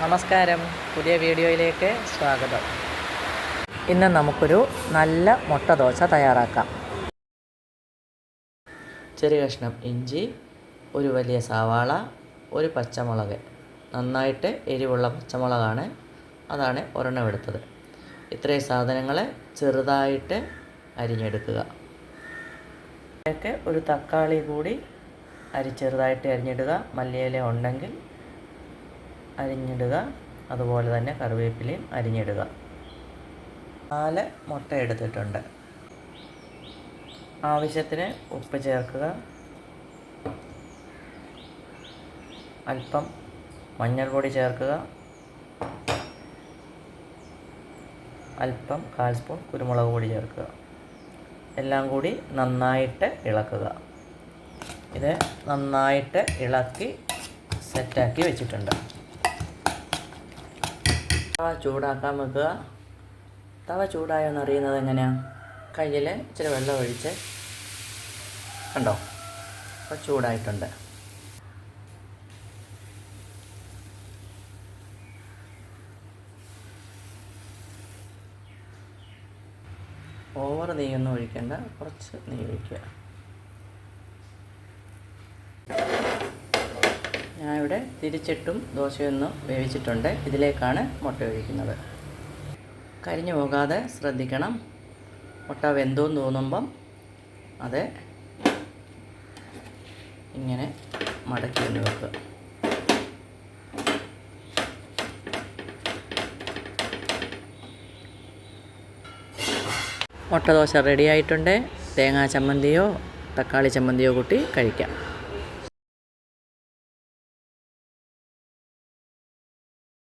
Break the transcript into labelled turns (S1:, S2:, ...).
S1: നമസ്കാരം, പുതിയ വീഡിയോയിലേക്ക് സ്വാഗതം. ഇന്ന് നമുക്കൊരു നല്ല മുട്ട ദോശ തയ്യാറാക്കാം. ചെറിയ കഷ്ണം ഇഞ്ചി, ഒരു വലിയ സവാള, ഒരു പച്ചമുളക്, നന്നായിട്ട് എരിവുള്ള പച്ചമുളകാണ്, അതാണ് ഒരെണ്ണം എടുത്തത്. ഇത്രയും സാധനങ്ങൾ ചെറുതായിട്ട് അരിഞ്ഞെടുക്കുക. ഇതിലേക്ക് ഒരു തക്കാളി കൂടി ചെറുതായിട്ട് അരിഞ്ഞിടുക. മല്ലിയില ഉണ്ടെങ്കിൽ അരിഞ്ഞിടുക. അതുപോലെ തന്നെ കറിവേപ്പിലയും അരിഞ്ഞിടുക. 4 മുട്ട എടുത്തിട്ടുണ്ട്. ആവശ്യത്തിന് ഉപ്പ് ചേർക്കുക. അല്പം മഞ്ഞൾപ്പൊടി ചേർക്കുക. അല്പം 1/4 സ്പൂൺ കുരുമുളക് പൊടി ചേർക്കുക. എല്ലാം കൂടി നന്നായിട്ട് ഇളക്കുക. ഇത് നന്നായിട്ട് ഇളക്കി സെറ്റാക്കി വെച്ചിട്ടുണ്ട്. തവ ചൂടാക്കാൻ വെക്കുക. തവ ചൂടായെന്ന് അറിയുന്നത് എങ്ങനെയാണ്? കയ്യിൽ ഇച്ചിരി വെള്ളം ഒഴിച്ച് കണ്ടോ, അപ്പോൾ ചൂടായിട്ടുണ്ട്. ഓവർ നെയ്യൊന്നും ഒഴിക്കേണ്ട, കുറച്ച് നെയ്യ് ഒഴിക്കുക. ഞാനിവിടെ തിരിച്ചിട്ടും ദോശയൊന്നും വേവിച്ചിട്ടുണ്ട്. ഇതിലേക്കാണ് മുട്ട ഒഴിക്കുന്നത്. കരിഞ്ഞു പോകാതെ ശ്രദ്ധിക്കണം. മുട്ട വെന്തോന്ന് തോന്നുമ്പം അത് ഇങ്ങനെ മടക്കി ഒന്ന് വെക്കുക. മുട്ട ദോശ റെഡി ആയിട്ടുണ്ട്. തേങ്ങാ ചമ്മന്തിയോ തക്കാളി ചമ്മന്തിയോ കൂട്ടി കഴിക്കാം.